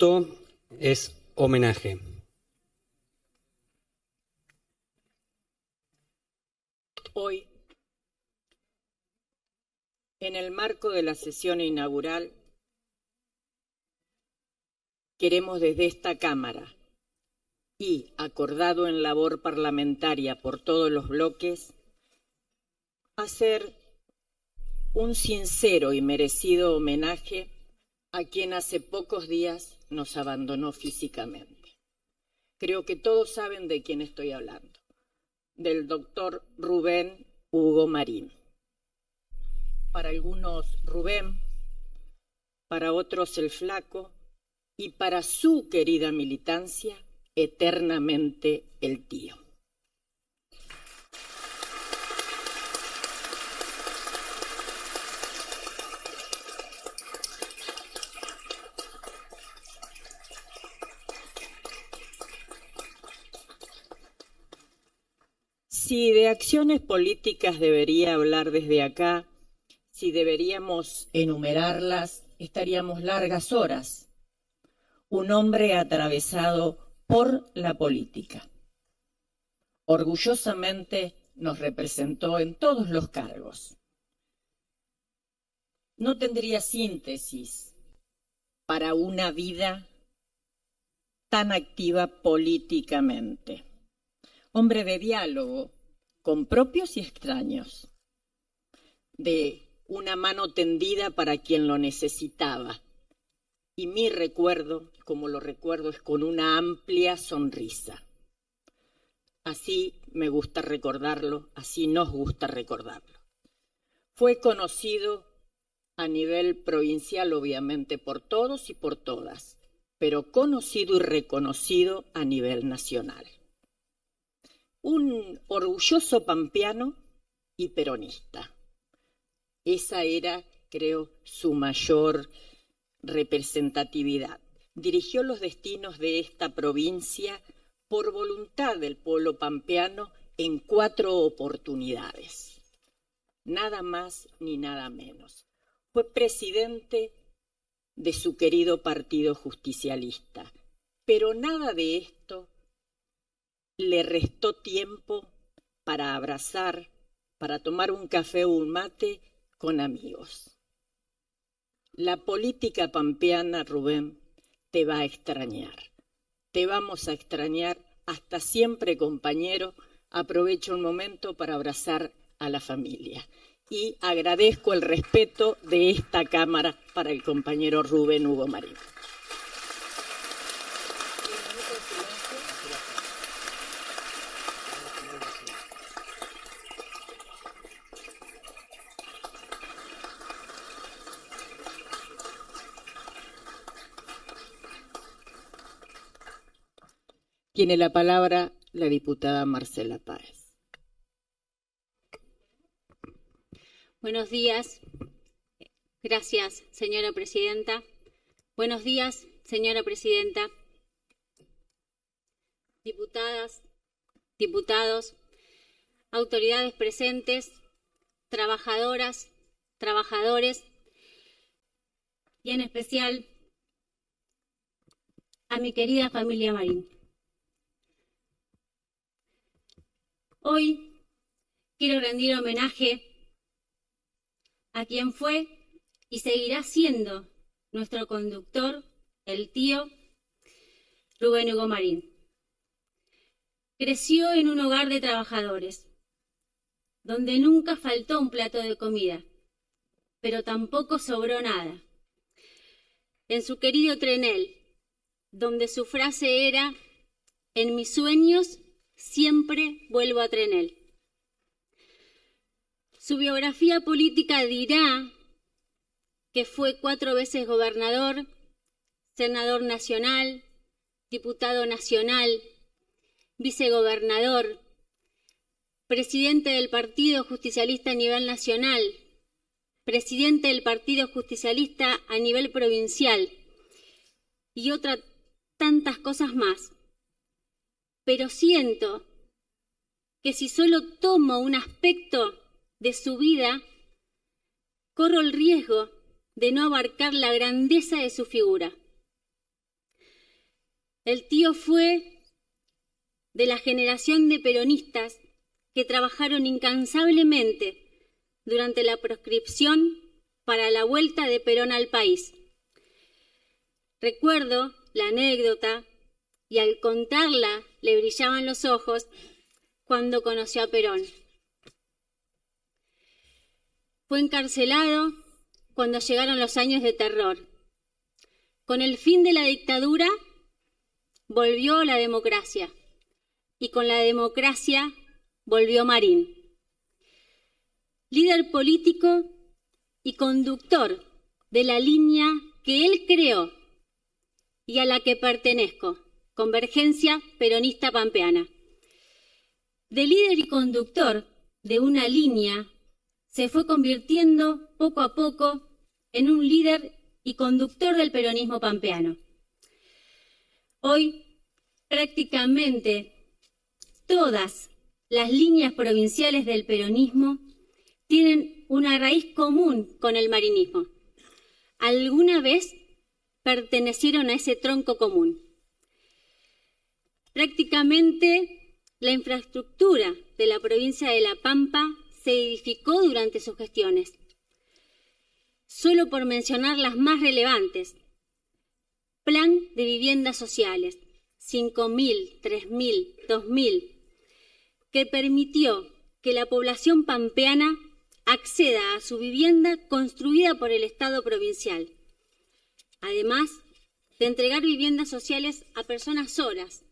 punto es homenaje. Hoy, en el marco de la sesión inaugural, queremos desde esta Cámara y acordado en labor parlamentaria por todos los bloques, hacer un sincero y merecido homenaje a quien hace pocos días nos abandonó físicamente. Creo que todos saben de quién estoy hablando, del doctor Rubén Hugo Marín. Para algunos Rubén, para otros el Flaco y para su querida militancia, eternamente el Tío. Si de acciones políticas debería hablar desde acá, si deberíamos enumerarlas, estaríamos largas horas. Un hombre atravesado por la política. Orgullosamente nos representó en todos los cargos. No tendría síntesis para una vida tan activa políticamente. Hombre de diálogo con propios y extraños, de una mano tendida para quien lo necesitaba. Y mi recuerdo, como lo recuerdo, es con una amplia sonrisa. Así me gusta recordarlo, así nos gusta recordarlo. Fue conocido a nivel provincial, obviamente, por todos y por todas, pero conocido y reconocido a nivel nacional. Un orgulloso pampeano y peronista. Esa era, creo, su mayor representatividad. Dirigió los destinos de esta provincia por voluntad del pueblo pampeano en 4 oportunidades. Nada más ni nada menos. Fue presidente de su querido partido justicialista, pero nada de esto le restó tiempo para abrazar, para tomar un café o un mate con amigos. La política pampeana, Rubén, te va a extrañar. Te vamos a extrañar hasta siempre, compañero. Aprovecho un momento para abrazar a la familia. Y agradezco el respeto de esta Cámara para el compañero Rubén Hugo Marín. Tiene la palabra la diputada Marcela Páez. Buenos días. Gracias, señora presidenta. Buenos días, señora presidenta. Diputadas, diputados, autoridades presentes, trabajadoras, trabajadores y en especial a mi querida familia Marín. Hoy quiero rendir homenaje a quien fue y seguirá siendo nuestro conductor, el tío Rubén Hugo Marín. Creció en un hogar de trabajadores, donde nunca faltó un plato de comida, pero tampoco sobró nada. En su querido Trenel, donde su frase era: en mis sueños siempre vuelvo a Trenel. Su biografía política dirá que fue 4 veces gobernador, senador nacional, diputado nacional, vicegobernador, presidente del Partido Justicialista a nivel nacional, presidente del Partido Justicialista a nivel provincial y otras tantas cosas más. Pero siento que si solo tomo un aspecto de su vida, corro el riesgo de no abarcar la grandeza de su figura. El tío fue de la generación de peronistas que trabajaron incansablemente durante la proscripción para la vuelta de Perón al país. Recuerdo la anécdota y al contarla le brillaban los ojos cuando conoció a Perón. Fue encarcelado cuando llegaron los años de terror. Con el fin de la dictadura volvió la democracia y con la democracia volvió Marín. Líder político y conductor de la línea que él creó y a la que pertenezco, Convergencia Peronista Pampeana. De líder y conductor de una línea, se fue convirtiendo poco a poco en un líder y conductor del peronismo pampeano. Hoy, prácticamente todas las líneas provinciales del peronismo tienen una raíz común con el marinismo. Alguna vez pertenecieron a ese tronco común. Prácticamente la infraestructura de la provincia de La Pampa se edificó durante sus gestiones. Solo por mencionar las más relevantes: Plan de Viviendas Sociales, 5.000, 3.000, 2.000, que permitió que la población pampeana acceda a su vivienda construida por el Estado provincial, además de entregar viviendas sociales a personas solas.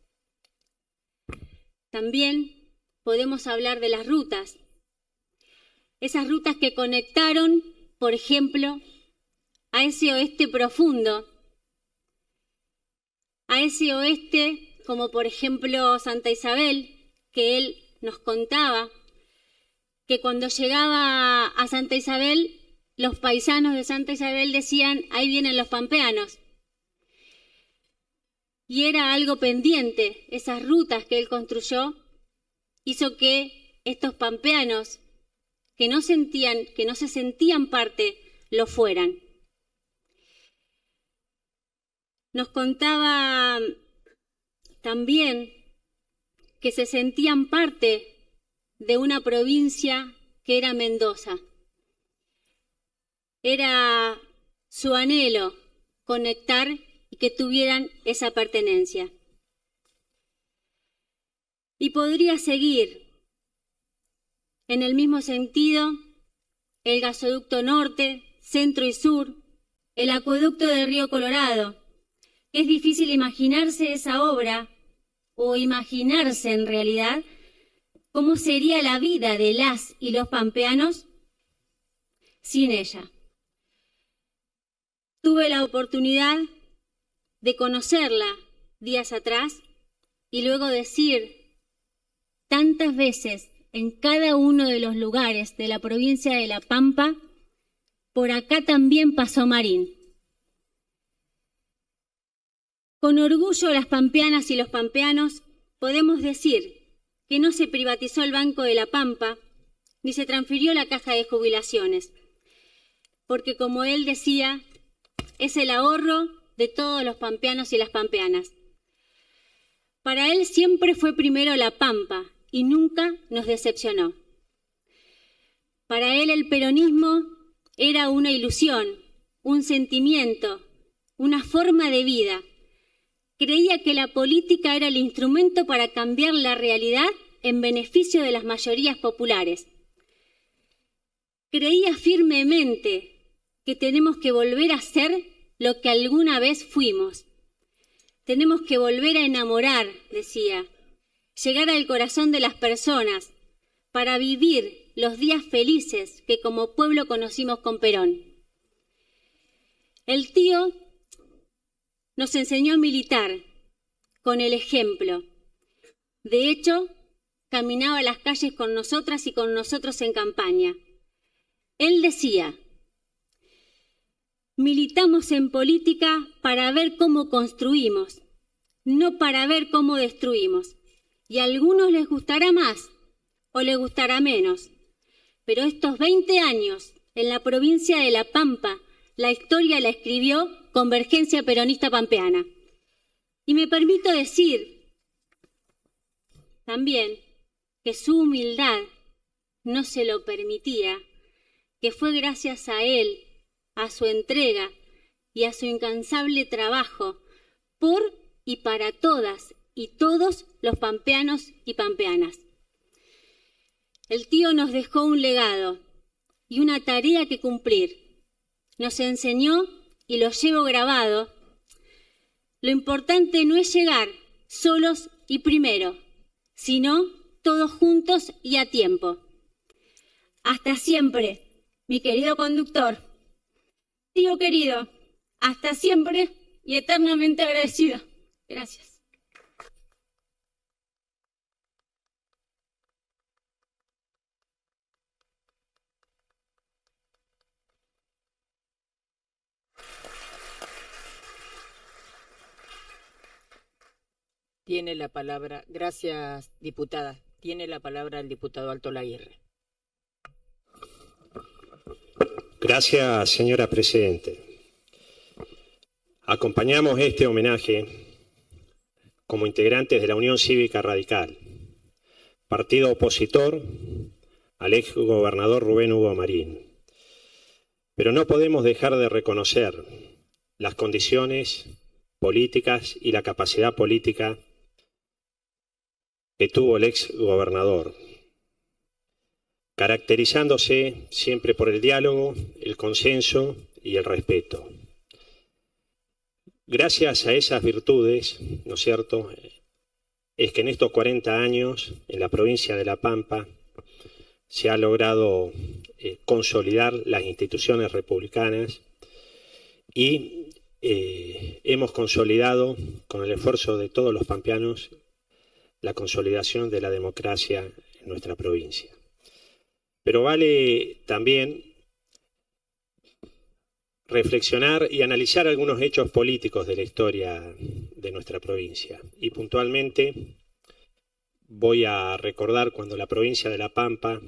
También podemos hablar de las rutas, esas rutas que conectaron, por ejemplo, a ese oeste profundo, a ese oeste como por ejemplo Santa Isabel, que él nos contaba que cuando llegaba a Santa Isabel, los paisanos de Santa Isabel decían: ahí vienen los pampeanos. Y era algo pendiente, esas rutas que él construyó hizo que estos pampeanos que no se sentían parte, lo fueran. Nos contaba también que se sentían parte de una provincia que era Mendoza. Era su anhelo conectar y que tuvieran esa pertenencia. Y podría seguir. En el mismo sentido, el gasoducto norte, centro y sur, el acueducto del río Colorado. Es difícil imaginarse esa obra, o imaginarse en realidad cómo sería la vida de las y los pampeanos sin ella. Tuve la oportunidad de conocerla días atrás y luego decir tantas veces en cada uno de los lugares de la provincia de La Pampa: por acá también pasó Marín. Con orgullo las pampeanas y los pampeanos podemos decir que no se privatizó el Banco de La Pampa ni se transfirió la caja de jubilaciones, porque como él decía, es el ahorro de todos los pampeanos y las pampeanas. Para él siempre fue primero La Pampa y nunca nos decepcionó. Para él el peronismo era una ilusión, un sentimiento, una forma de vida. Creía que la política era el instrumento para cambiar la realidad en beneficio de las mayorías populares. Creía firmemente que tenemos que volver a ser lo que alguna vez fuimos. Tenemos que volver a enamorar, decía, llegar al corazón de las personas para vivir los días felices que como pueblo conocimos con Perón. El tío nos enseñó a militar con el ejemplo. De hecho, caminaba las calles con nosotras y con nosotros en campaña. Él decía: militamos en política para ver cómo construimos, no para ver cómo destruimos. Y a algunos les gustará más o les gustará menos. Pero estos 20 años en la provincia de La Pampa, la historia la escribió Convergencia Peronista Pampeana. Y me permito decir también que su humildad no se lo permitía, que fue gracias a él, a su entrega y a su incansable trabajo por y para todas y todos los pampeanos y pampeanas. El tío nos dejó un legado y una tarea que cumplir. Nos enseñó, y lo llevo grabado, lo importante no es llegar solos y primero, sino todos juntos y a tiempo. Hasta siempre, mi querido conductor. Tío querido, hasta siempre y eternamente agradecida. Gracias. Tiene la palabra, gracias diputada, tiene la palabra el diputado Alto Laguirre. Gracias, señora Presidente. Acompañamos este homenaje como integrantes de la Unión Cívica Radical, partido opositor al exgobernador Rubén Hugo Marín. Pero no podemos dejar de reconocer las condiciones políticas y la capacidad política que tuvo el exgobernador, caracterizándose siempre por el diálogo, el consenso y el respeto. Gracias a esas virtudes, ¿no es cierto?, es que en estos 40 años, en la provincia de La Pampa, se ha logrado consolidar las instituciones republicanas y hemos consolidado, con el esfuerzo de todos los pampeanos, la consolidación de la democracia en nuestra provincia. Pero vale también reflexionar y analizar algunos hechos políticos de la historia de nuestra provincia. Y puntualmente voy a recordar cuando la provincia de La Pampa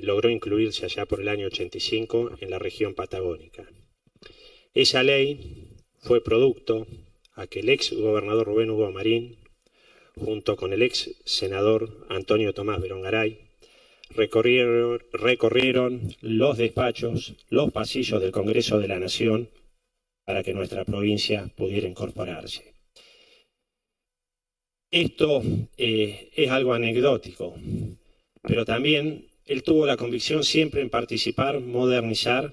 logró incluirse allá por el año 85 en la región patagónica. Esa ley fue producto a que el ex gobernador Rubén Hugo Marín, junto con el ex senador Antonio Tomás Berongaray, recorrieron los despachos, los pasillos del Congreso de la Nación para que nuestra provincia pudiera incorporarse. Esto es algo anecdótico, pero también él tuvo la convicción siempre en participar, modernizar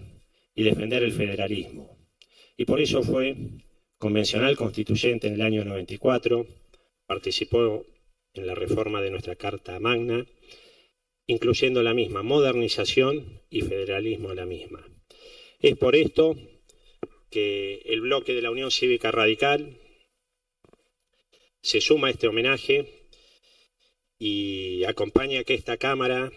y defender el federalismo. Y por eso fue convencional constituyente en el año 94, participó en la reforma de nuestra Carta Magna, incluyendo la misma modernización y federalismo a la misma. Es por esto que el bloque de la Unión Cívica Radical se suma a este homenaje y acompaña a que esta Cámara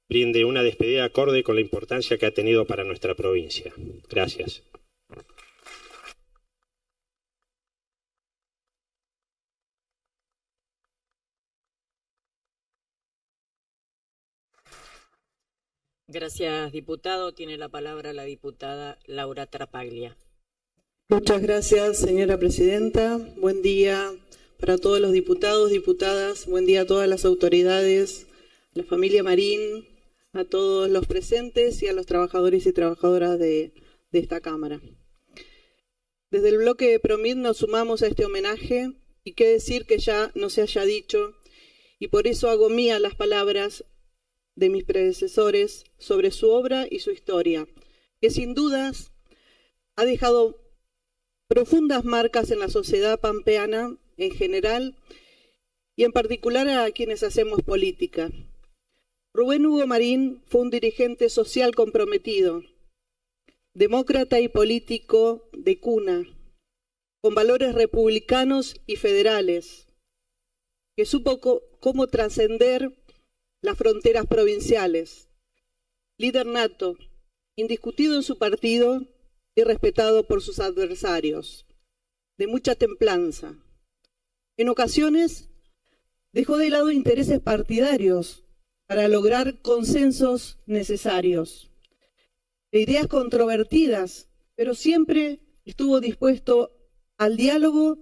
brinde una despedida acorde con la importancia que ha tenido para nuestra provincia. Gracias. Gracias, diputado. Tiene la palabra la diputada Laura Trapaglia. Muchas gracias, señora presidenta. Buen día para todos los diputados, diputadas. Buen día a todas las autoridades, a la familia Marín, a todos los presentes y a los trabajadores y trabajadoras de esta Cámara. Desde el bloque de Promid nos sumamos a este homenaje y qué decir que ya no se haya dicho, y por eso hago mía las palabras de mis predecesores sobre su obra y su historia, que sin dudas ha dejado profundas marcas en la sociedad pampeana en general y en particular a quienes hacemos política. Rubén Hugo Marín fue un dirigente social comprometido, demócrata y político de cuna, con valores republicanos y federales, que supo cómo trascender las fronteras provinciales. Líder nato, indiscutido en su partido y respetado por sus adversarios, de mucha templanza. En ocasiones dejó de lado intereses partidarios para lograr consensos necesarios, de ideas controvertidas, pero siempre estuvo dispuesto al diálogo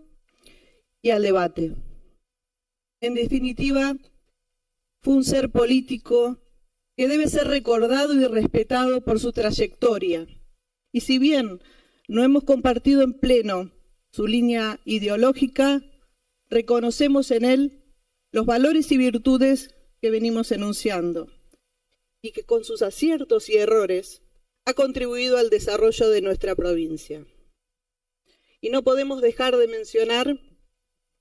y al debate. En definitiva, fue un ser político que debe ser recordado y respetado por su trayectoria. Y si bien no hemos compartido en pleno su línea ideológica, reconocemos en él los valores y virtudes que venimos enunciando y que con sus aciertos y errores ha contribuido al desarrollo de nuestra provincia. Y no podemos dejar de mencionar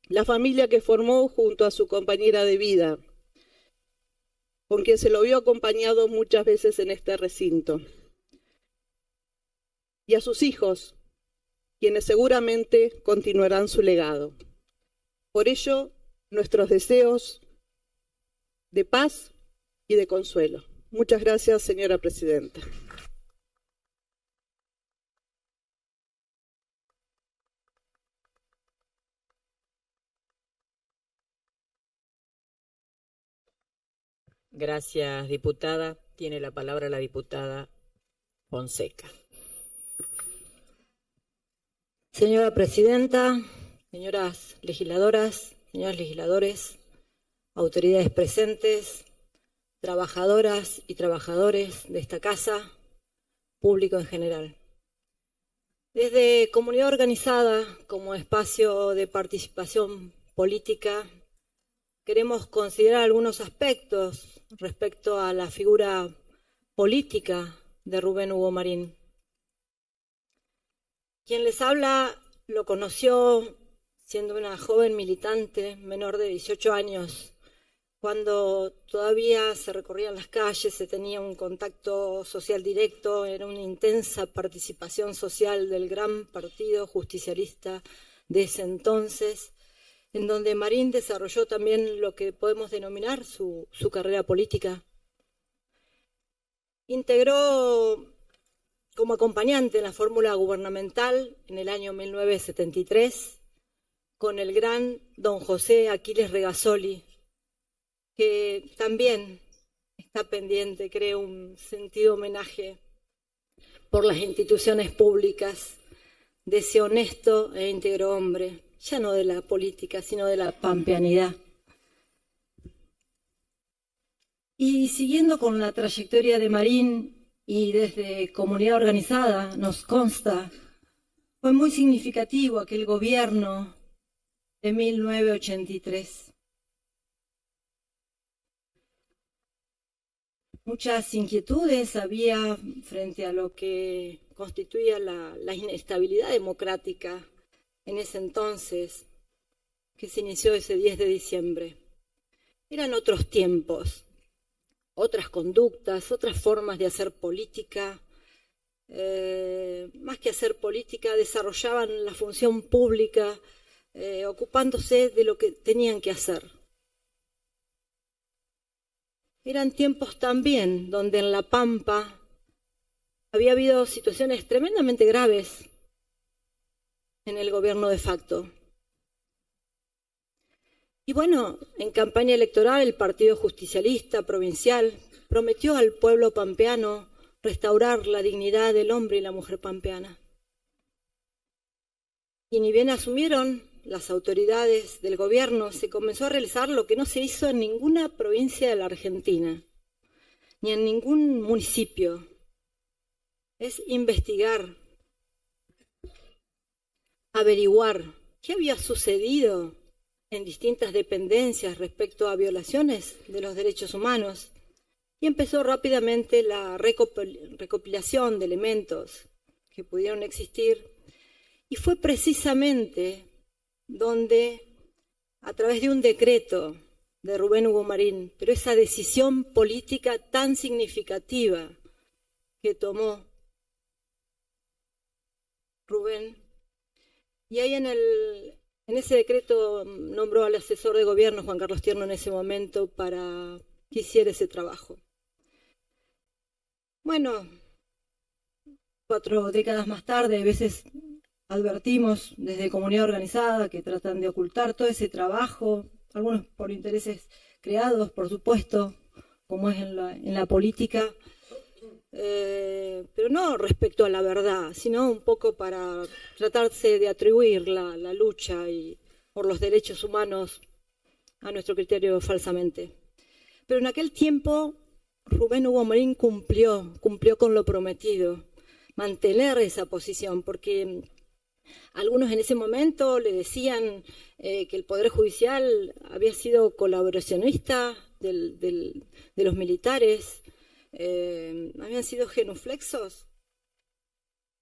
la familia que formó junto a su compañera de vida, con quien se lo vio acompañado muchas veces en este recinto, y a sus hijos, quienes seguramente continuarán su legado. Por ello, nuestros deseos de paz y de consuelo. Muchas gracias, señora presidenta. Gracias, diputada. Tiene la palabra la diputada Fonseca. Señora presidenta, señoras legisladoras, señores legisladores, autoridades presentes, trabajadoras y trabajadores de esta casa, público en general. Desde Comunidad Organizada, como espacio de participación política, queremos considerar algunos aspectos respecto a la figura política de Rubén Hugo Marín. Quien les habla lo conoció siendo una joven militante, menor de 18 años, cuando todavía se recorrían las calles, se tenía un contacto social directo, era una intensa participación social del gran partido justicialista de ese entonces, en donde Marín desarrolló también lo que podemos denominar su carrera política. Integró como acompañante en la fórmula gubernamental en el año 1973 con el gran don José Aquiles Regazzoli, que también está pendiente, creo, un sentido homenaje por las instituciones públicas de ese honesto e íntegro hombre, ya no de la política, sino de la pampeanidad. Y siguiendo con la trayectoria de Marín, y desde Comunidad Organizada nos consta, fue muy significativo aquel gobierno de 1983. Muchas inquietudes había frente a lo que constituía la inestabilidad democrática en ese entonces, que se inició ese 10 de diciembre. Eran otros tiempos, otras conductas, otras formas de hacer política. Más que hacer política, desarrollaban la función pública, ocupándose de lo que tenían que hacer. Eran tiempos también donde en La Pampa había habido situaciones tremendamente graves en el gobierno de facto. Y bueno, en campaña electoral el Partido Justicialista Provincial prometió al pueblo pampeano restaurar la dignidad del hombre y la mujer pampeana. Y ni bien asumieron las autoridades del gobierno, se comenzó a realizar lo que no se hizo en ninguna provincia de la Argentina, ni en ningún municipio. Es investigar, averiguar qué había sucedido en distintas dependencias respecto a violaciones de los derechos humanos, y empezó rápidamente la recopilación de elementos que pudieron existir, y fue precisamente donde, a través de un decreto de Rubén Hugo Marín, pero esa decisión política tan significativa que tomó Rubén, y ahí en ese decreto nombró al asesor de gobierno, Juan Carlos Tierno, en ese momento, para que hiciera ese trabajo. Bueno, 4 décadas más tarde, a veces advertimos desde Comunidad Organizada que tratan de ocultar todo ese trabajo, algunos por intereses creados, por supuesto, como es en la política, pero no respecto a la verdad, sino un poco para tratarse de atribuir la lucha y por los derechos humanos, a nuestro criterio falsamente. Pero en aquel tiempo Rubén Hugo Marín cumplió con lo prometido, mantener esa posición, porque algunos en ese momento le decían que el Poder Judicial había sido colaboracionista de los militares, habían sido genuflexos.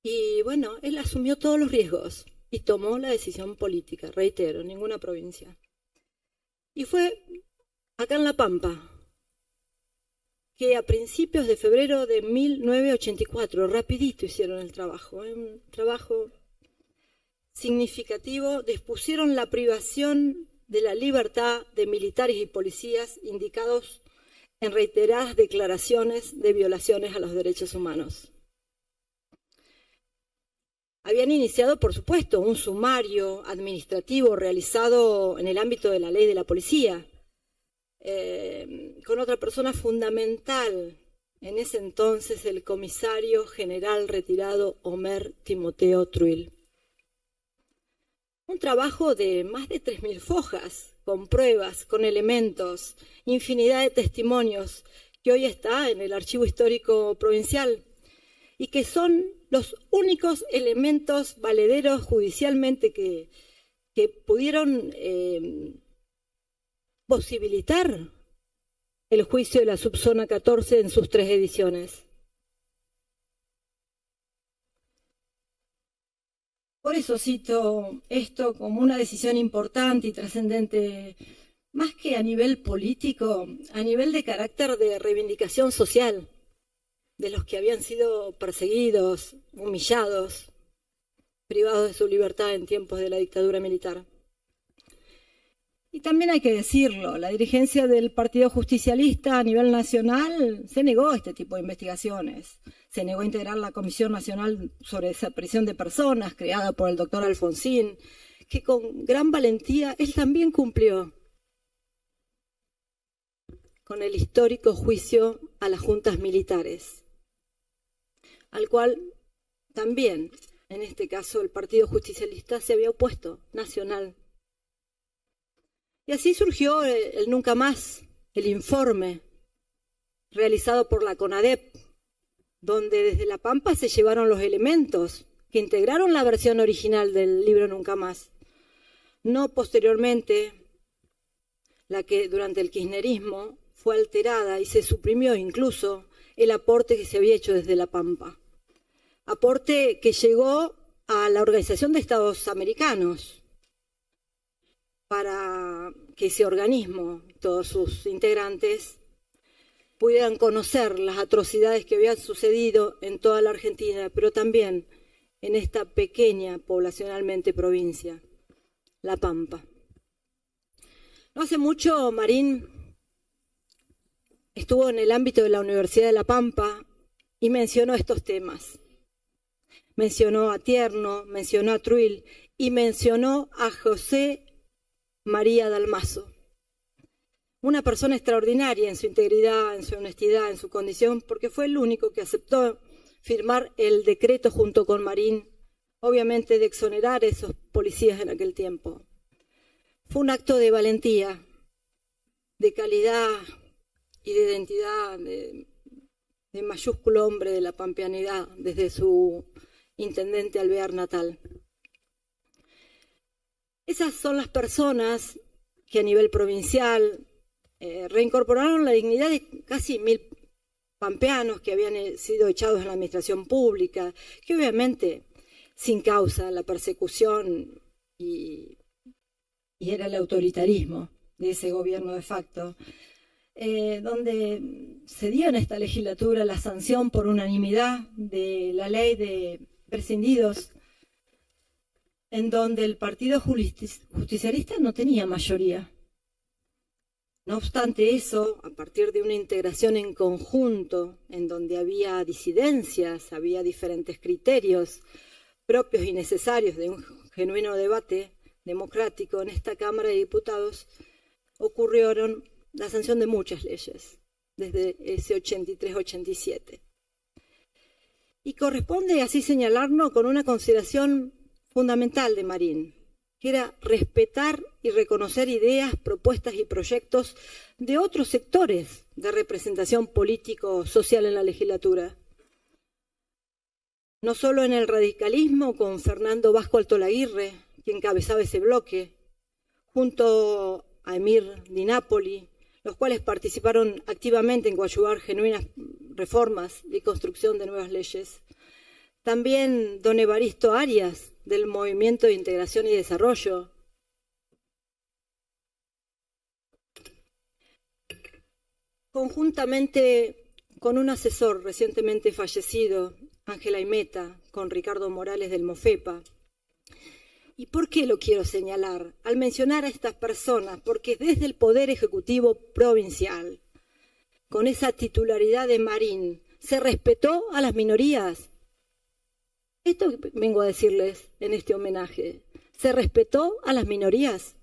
Y bueno, él asumió todos los riesgos y tomó la decisión política, reitero, ninguna provincia. Y fue acá en La Pampa, que a principios de febrero de 1984, rapidito hicieron el trabajo, un trabajo significativo, dispusieron la privación de la libertad de militares y policías indicados en reiteradas declaraciones de violaciones a los derechos humanos. Habían iniciado, por supuesto, un sumario administrativo realizado en el ámbito de la ley de la policía, con otra persona fundamental, en ese entonces el comisario general retirado Omer Timoteo Truil. Un trabajo de más de 3.000 fojas, con pruebas, con elementos, infinidad de testimonios, que hoy está en el Archivo Histórico Provincial y que son los únicos elementos valederos judicialmente que pudieron posibilitar el juicio de la subzona 14 en sus 3 ediciones. Por eso cito esto como una decisión importante y trascendente, más que a nivel político, a nivel de carácter de reivindicación social, de los que habían sido perseguidos, humillados, privados de su libertad en tiempos de la dictadura militar. Y también hay que decirlo, la dirigencia del Partido Justicialista a nivel nacional se negó a este tipo de investigaciones. Se negó a integrar la Comisión Nacional sobre Desaparición de Personas, creada por el doctor Alfonsín, que con gran valentía él también cumplió con el histórico juicio a las juntas militares, al cual también, en este caso, el Partido Justicialista se había opuesto, nacional. Y así surgió el Nunca Más, el informe realizado por la CONADEP, donde desde La Pampa se llevaron los elementos que integraron la versión original del libro Nunca Más, no posteriormente la que durante el kirchnerismo fue alterada y se suprimió incluso el aporte que se había hecho desde La Pampa. Aporte que llegó a la Organización de Estados Americanos, para que ese organismo, todos sus integrantes, pudieran conocer las atrocidades que habían sucedido en toda la Argentina, pero también en esta pequeña poblacionalmente provincia, La Pampa. No hace mucho Marín estuvo en el ámbito de la Universidad de La Pampa y mencionó estos temas. Mencionó a Tierno, mencionó a Truil y mencionó a José María Dalmazo, una persona extraordinaria en su integridad, en su honestidad, en su condición, porque fue el único que aceptó firmar el decreto junto con Marín, obviamente de exonerar a esos policías en aquel tiempo. Fue un acto de valentía, de calidad y de identidad de mayúsculo hombre de la pampeanidad desde su intendente alvear natal. Esas son las personas que a nivel provincial reincorporaron la dignidad de casi 1.000 pampeanos que habían sido echados de la administración pública, que obviamente sin causa la persecución y era el autoritarismo de ese gobierno de facto, donde se dio en esta legislatura la sanción por unanimidad de la ley de prescindidos, en donde el Partido Justicialista no tenía mayoría. No obstante eso, a partir de una integración en conjunto, en donde había disidencias, había diferentes criterios propios y necesarios de un genuino debate democrático en esta Cámara de Diputados, ocurrieron la sanción de muchas leyes, desde ese 83-87. Y corresponde así señalarnos con una consideración fundamental de Marín, que era respetar y reconocer ideas, propuestas y proyectos de otros sectores de representación político-social en la legislatura. No solo en el radicalismo, con Fernando Vasco Altolaguirre, quien encabezaba ese bloque, junto a Emir Di Napoli, los cuales participaron activamente en coadyuvar genuinas reformas y construcción de nuevas leyes. También don Evaristo Arias, del Movimiento de Integración y Desarrollo. Conjuntamente con un asesor recientemente fallecido, Ángela Imeta, con Ricardo Morales del Mofepa. ¿Y por qué lo quiero señalar? Al mencionar a estas personas, porque desde el Poder Ejecutivo Provincial, con esa titularidad de Marín, se respetó a las minorías. Esto vengo a decirles en este homenaje. Se respetó a las minorías.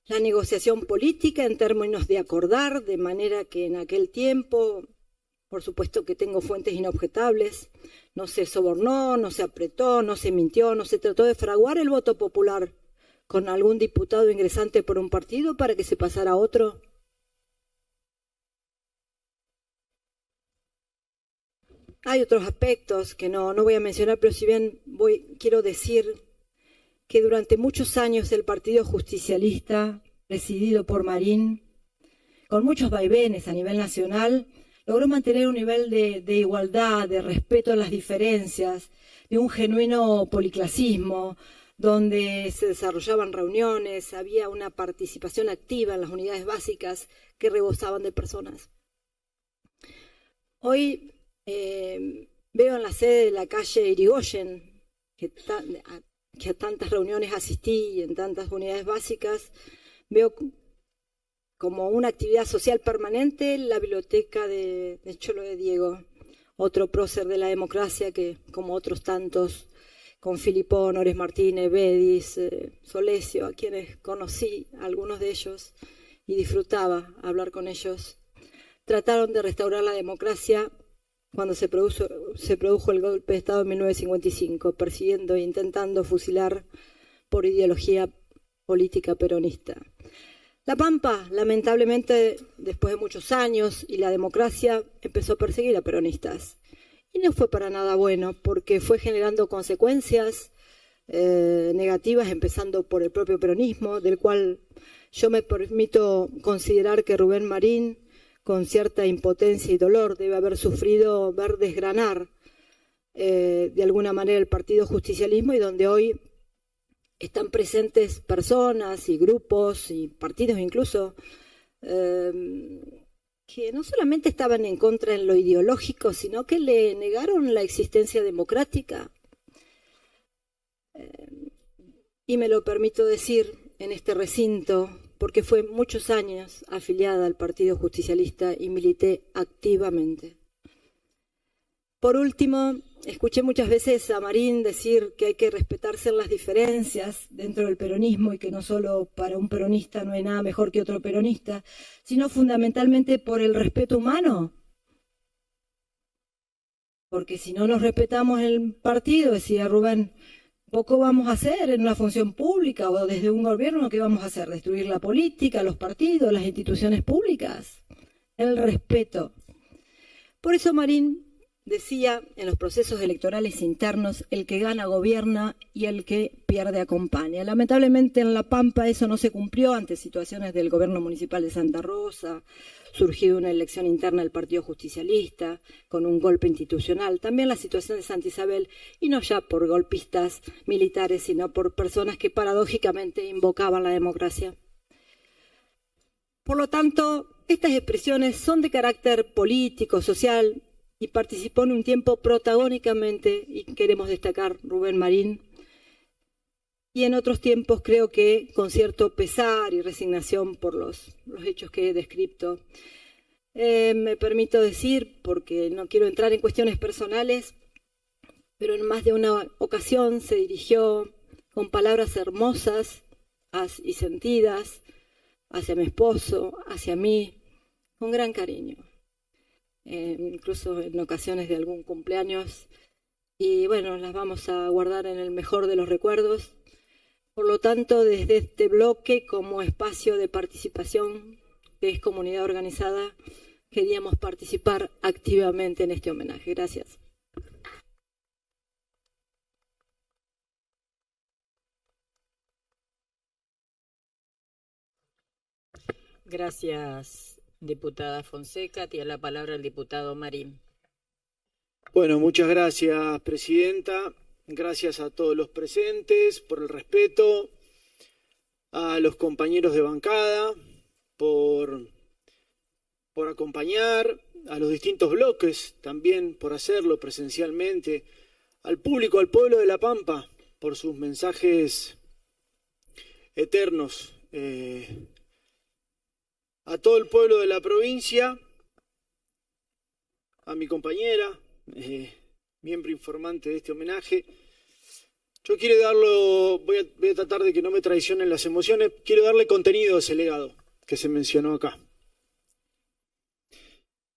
La negociación política en términos de acordar, de manera que en aquel tiempo, por supuesto que tengo fuentes inobjetables, no se sobornó, no se apretó, no se mintió, no se trató de fraguar el voto popular con algún diputado ingresante por un partido para que se pasara a otro. Hay otros aspectos que no voy a mencionar, pero si bien quiero decir que durante muchos años el Partido Justicialista, presidido por Marín, con muchos vaivenes a nivel nacional, logró mantener un nivel de igualdad, de respeto a las diferencias, de un genuino policlasismo, donde se desarrollaban reuniones, había una participación activa en las unidades básicas que rebosaban de personas. Hoy veo en la sede de la calle Irigoyen, que a tantas reuniones asistí y en tantas unidades básicas, veo como una actividad social permanente la biblioteca de Cholo de Diego, otro prócer de la democracia que, como otros tantos, con Filipón, Ores Martínez, Bedis, Solesio, a quienes conocí, algunos de ellos, y disfrutaba hablar con ellos, trataron de restaurar la democracia cuando se produjo el golpe de Estado en 1955, persiguiendo e intentando fusilar por ideología política peronista. La Pampa, lamentablemente, después de muchos años, y la democracia empezó a perseguir a peronistas. Y no fue para nada bueno, porque fue generando consecuencias negativas, empezando por el propio peronismo, del cual yo me permito considerar que Rubén Marín, con cierta impotencia y dolor, debe haber sufrido ver desgranar de alguna manera el Partido Justicialismo, y donde hoy están presentes personas y grupos y partidos incluso que no solamente estaban en contra en lo ideológico, sino que le negaron la existencia democrática. Y me lo permito decir en este recinto, porque fue muchos años afiliada al Partido Justicialista y milité activamente. Por último, escuché muchas veces a Marín decir que hay que respetarse las diferencias dentro del peronismo y que no solo para un peronista no hay nada mejor que otro peronista, sino fundamentalmente por el respeto humano. Porque si no nos respetamos el partido, decía Rubén, poco vamos a hacer en una función pública o desde un gobierno. ¿Qué vamos a hacer? ¿Destruir la política, los partidos, las instituciones públicas? El respeto. Por eso Marín decía en los procesos electorales internos, el que gana gobierna y el que pierde acompaña. Lamentablemente en La Pampa eso no se cumplió ante situaciones del gobierno municipal de Santa Rosa, surgido una elección interna del Partido Justicialista, con un golpe institucional. También la situación de Santa Isabel, y no ya por golpistas militares, sino por personas que paradójicamente invocaban la democracia. Por lo tanto, estas expresiones son de carácter político, social, y participó en un tiempo protagónicamente, y queremos destacar Rubén Marín, y en otros tiempos creo que con cierto pesar y resignación por los hechos que he descrito. Me permito decir, porque no quiero entrar en cuestiones personales, pero en más de una ocasión se dirigió con palabras hermosas y sentidas hacia mi esposo, hacia mí, con gran cariño. Incluso en ocasiones de algún cumpleaños, y bueno, las vamos a guardar en el mejor de los recuerdos. Por lo tanto, desde este bloque, como espacio de participación, que es comunidad organizada, queríamos participar activamente en este homenaje. Gracias. Gracias, diputada Fonseca. Tiene la palabra el diputado Marín. Bueno, muchas gracias, presidenta. Gracias a todos los presentes por el respeto, a los compañeros de bancada por acompañar, a los distintos bloques también por hacerlo presencialmente, al público, al pueblo de La Pampa por sus mensajes eternos, a todo el pueblo de la provincia, a mi compañera, miembro informante de este homenaje. Yo quiero voy a tratar de que no me traicionen las emociones, quiero darle contenido a ese legado que se mencionó acá.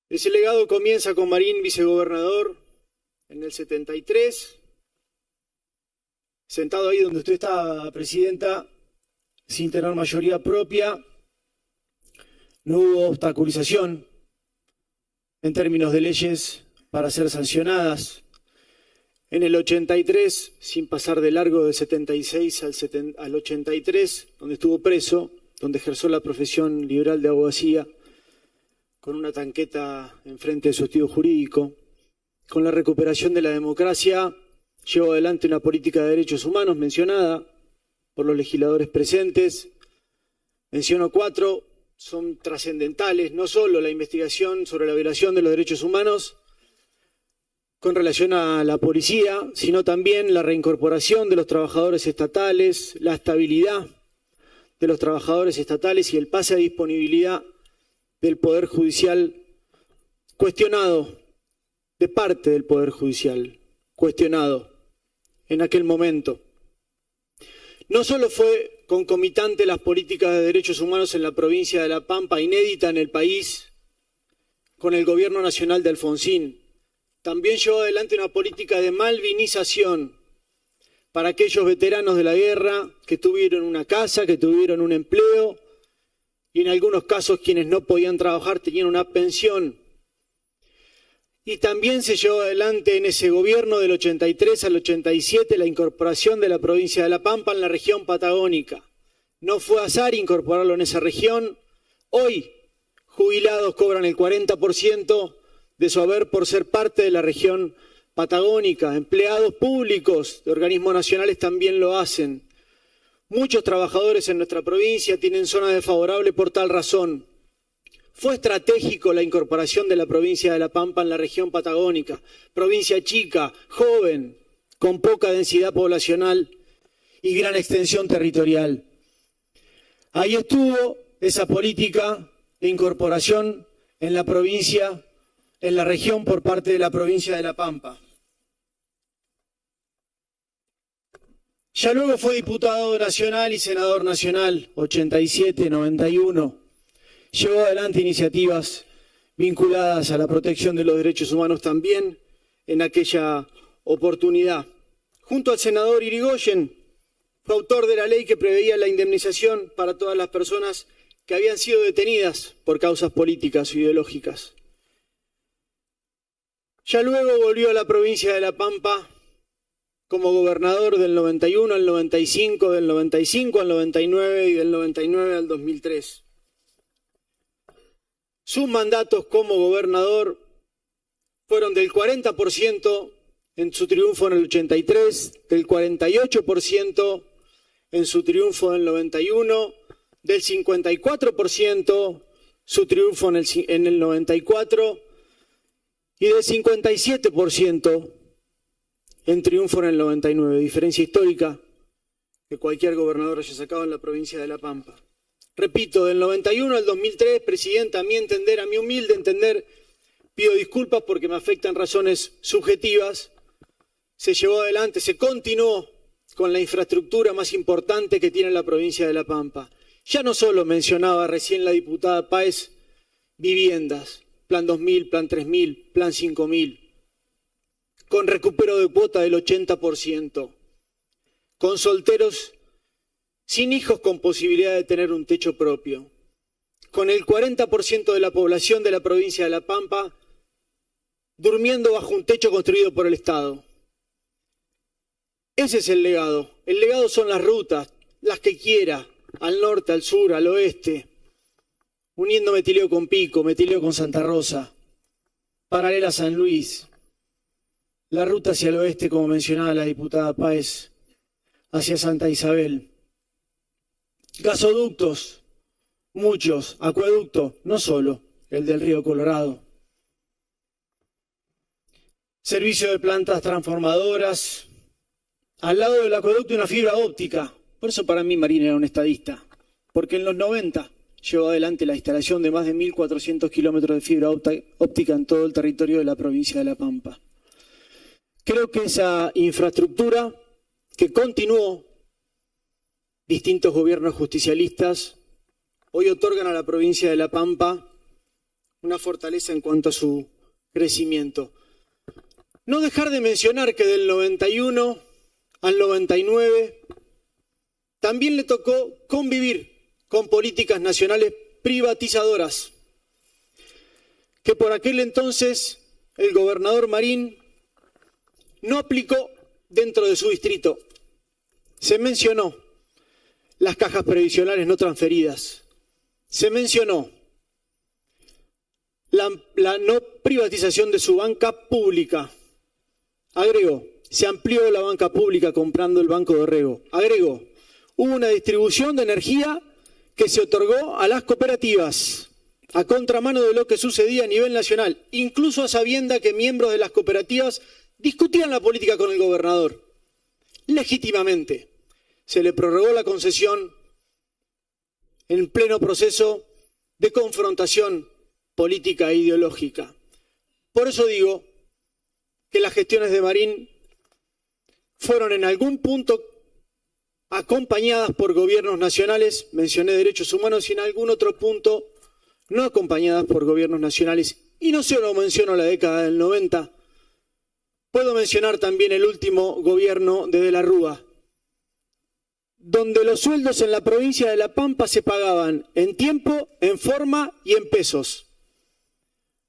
Ese legado comienza con Marín, vicegobernador, en el 73, sentado ahí donde usted está, presidenta, sin tener mayoría propia. No hubo obstaculización en términos de leyes para ser sancionadas. En el 83, sin pasar de largo del 76 al 83, donde estuvo preso, donde ejerció la profesión liberal de abogacía, con una tanqueta enfrente de su estudio jurídico, con la recuperación de la democracia, llevó adelante una política de derechos humanos mencionada por los legisladores presentes. Menciono 4, son trascendentales, no solo la investigación sobre la violación de los derechos humanos con relación a la policía, sino también la reincorporación de los trabajadores estatales, la estabilidad de los trabajadores estatales y el pase a disponibilidad del Poder Judicial cuestionado, de parte del Poder Judicial, cuestionado en aquel momento. No solo fue concomitante las políticas de derechos humanos en la provincia de La Pampa, inédita en el país, con el gobierno nacional de Alfonsín, también llevó adelante una política de malvinización para aquellos veteranos de la guerra que tuvieron una casa, que tuvieron un empleo, y en algunos casos quienes no podían trabajar tenían una pensión. Y también se llevó adelante en ese gobierno del 83 al 87 la incorporación de la provincia de La Pampa en la región patagónica. No fue azar incorporarlo en esa región. Hoy, jubilados cobran el 40% de su haber por ser parte de la región patagónica. Empleados públicos de organismos nacionales también lo hacen. Muchos trabajadores en nuestra provincia tienen zona desfavorable por tal razón. Fue estratégico la incorporación de la provincia de La Pampa en la región patagónica, provincia chica, joven, con poca densidad poblacional y gran extensión territorial. Ahí estuvo esa política de incorporación en la provincia, en la región por parte de la provincia de La Pampa. Ya luego fue diputado nacional y senador nacional, 87, 91. Llevó adelante iniciativas vinculadas a la protección de los derechos humanos también en aquella oportunidad. Junto al senador Irigoyen, fue autor de la ley que preveía la indemnización para todas las personas que habían sido detenidas por causas políticas o ideológicas. Ya luego volvió a la provincia de La Pampa como gobernador del 91 al 95, del 95 al 99 y del 99 al 2003. Sus mandatos como gobernador fueron del 40% en su triunfo en el 83, del 48% en su triunfo en el 91, del 54% su triunfo en el 94 y del 57% en triunfo en el 99. Diferencia histórica que cualquier gobernador haya sacado en la provincia de La Pampa. Repito, del 91 al 2003, presidenta, a mi entender, a mi humilde entender, pido disculpas porque me afectan razones subjetivas, se llevó adelante, se continuó con la infraestructura más importante que tiene la provincia de La Pampa. Ya no solo mencionaba recién la diputada Páez viviendas, Plan 2000, Plan 3000, Plan 5000, con recupero de cuota del 80%, con solteros sin hijos con posibilidad de tener un techo propio, con el 40% de la población de la provincia de La Pampa durmiendo bajo un techo construido por el Estado. Ese es el legado. El legado son las rutas, las que quiera, al norte, al sur, al oeste, uniendo Metileo con Pico, Metileo con Santa Rosa, paralela a San Luis, la ruta hacia el oeste, como mencionaba la diputada Páez, hacia Santa Isabel. Gasoductos, muchos, acueducto, no solo el del río Colorado. Servicio de plantas transformadoras, al lado del acueducto una fibra óptica. Por eso para mí Marín era un estadista, porque en los 90 llevó adelante la instalación de más de 1.400 kilómetros de fibra óptica en todo el territorio de la provincia de La Pampa. Creo que esa infraestructura que continuó distintos gobiernos justicialistas hoy otorgan a la provincia de La Pampa una fortaleza en cuanto a su crecimiento. No dejar de mencionar que del 91 al 99 también le tocó convivir con políticas nacionales privatizadoras, que por aquel entonces el gobernador Marín no aplicó dentro de su distrito. Se mencionó las cajas previsionales no transferidas, se mencionó la no privatización de su banca pública. Agregó, se amplió la banca pública comprando el Banco de Rego. Agregó, hubo una distribución de energía que se otorgó a las cooperativas, a contramano de lo que sucedía a nivel nacional, incluso a sabienda que miembros de las cooperativas discutían la política con el gobernador. Legítimamente, se le prorrogó la concesión en pleno proceso de confrontación política e ideológica. Por eso digo que las gestiones de Marín fueron en algún punto acompañadas por gobiernos nacionales, mencioné derechos humanos, y en algún otro punto no acompañadas por gobiernos nacionales. Y no solo menciono la década del 90, puedo mencionar también el último gobierno de la Rúa, donde los sueldos en la provincia de La Pampa se pagaban en tiempo, en forma y en pesos.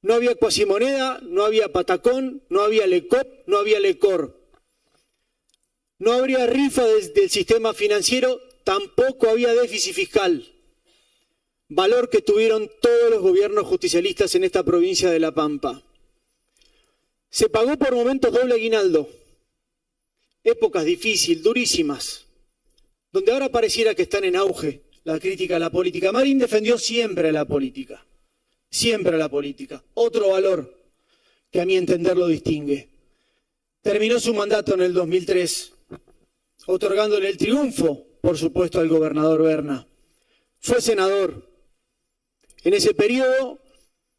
No había cuasimoneda, no había patacón, no había lecop, no había lecor. No habría rifa del sistema financiero, tampoco había déficit fiscal. Valor que tuvieron todos los gobiernos justicialistas en esta provincia de La Pampa. Se pagó por momentos doble aguinaldo. Épocas difíciles, durísimas, donde ahora pareciera que están en auge la crítica a la política. Marín defendió siempre a la política. Siempre a la política. Otro valor que a mi entender lo distingue. Terminó su mandato en el 2003, otorgándole el triunfo, por supuesto, al gobernador Berna. Fue senador. En ese periodo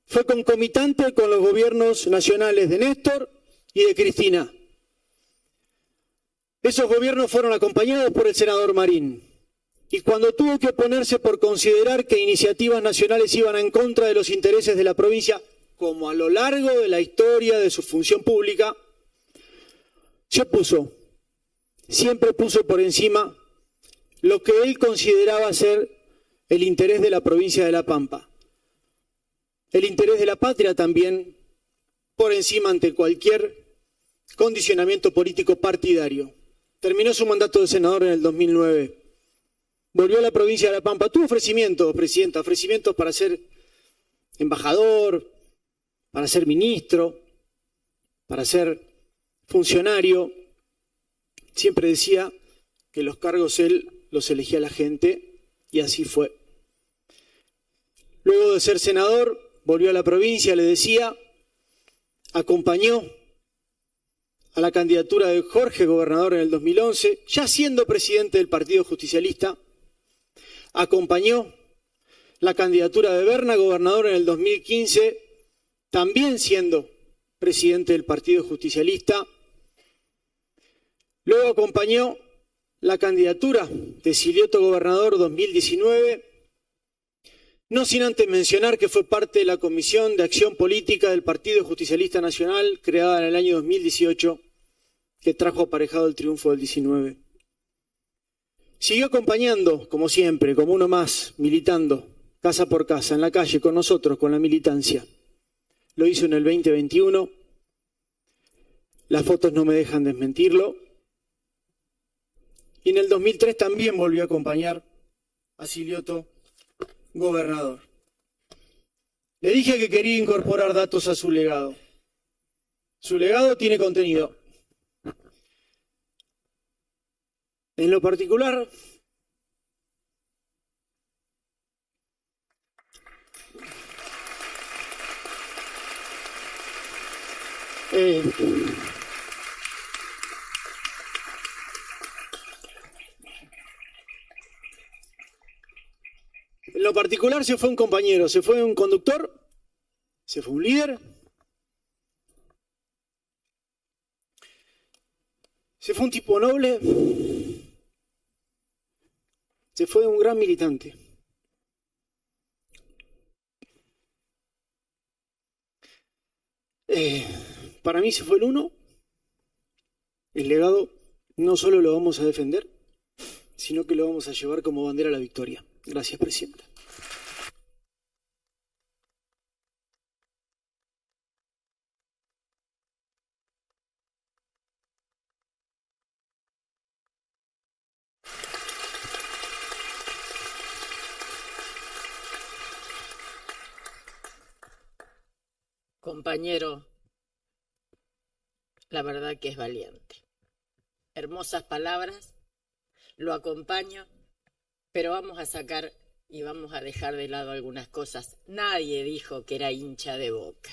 fue concomitante con los gobiernos nacionales de Néstor y de Cristina. Esos gobiernos fueron acompañados por el senador Marín. Y cuando tuvo que oponerse por considerar que iniciativas nacionales iban en contra de los intereses de la provincia, como a lo largo de la historia de su función pública, se opuso. Siempre puso por encima lo que él consideraba ser el interés de la provincia de La Pampa. El interés de la patria también por encima ante cualquier condicionamiento político partidario. Terminó su mandato de senador en el 2009. Volvió a la provincia de La Pampa. Tuvo ofrecimientos, presidenta, ofrecimientos para ser embajador, para ser ministro, para ser funcionario. Siempre decía que los cargos él los elegía la gente y así fue. Luego de ser senador, volvió a la provincia, le decía, acompañó a la candidatura de Jorge, gobernador en el 2011, ya siendo presidente del Partido Justicialista, acompañó la candidatura de Berna, gobernador en el 2015, también siendo presidente del Partido Justicialista. Luego acompañó la candidatura de Silioto, gobernador 2019, no sin antes mencionar que fue parte de la Comisión de Acción Política del Partido Justicialista Nacional, creada en el año 2018, que trajo aparejado el triunfo del 19. Siguió acompañando, como siempre, como uno más, militando, casa por casa, en la calle, con nosotros, con la militancia. Lo hizo en el 2021. Las fotos no me dejan desmentirlo. Y en el 2003 también volvió a acompañar a Silioto, gobernador. Le dije que quería incorporar datos a su legado. Su legado tiene contenido. En lo particular, se fue un compañero, se fue un conductor, se fue un líder, se fue un tipo noble, se fue un gran militante. Para mí se fue el uno. El legado no solo lo vamos a defender, sino que lo vamos a llevar como bandera a la victoria. Gracias, presidenta. Compañero, la verdad que es valiente. Hermosas palabras, lo acompaño, pero vamos a sacar y vamos a dejar de lado algunas cosas. Nadie dijo que era hincha de Boca.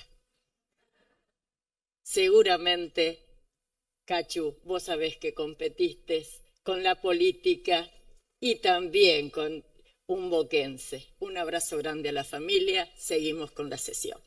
Seguramente, Cachu, vos sabés que competiste con la política y también con un boquense. Un abrazo grande a la familia, seguimos con la sesión.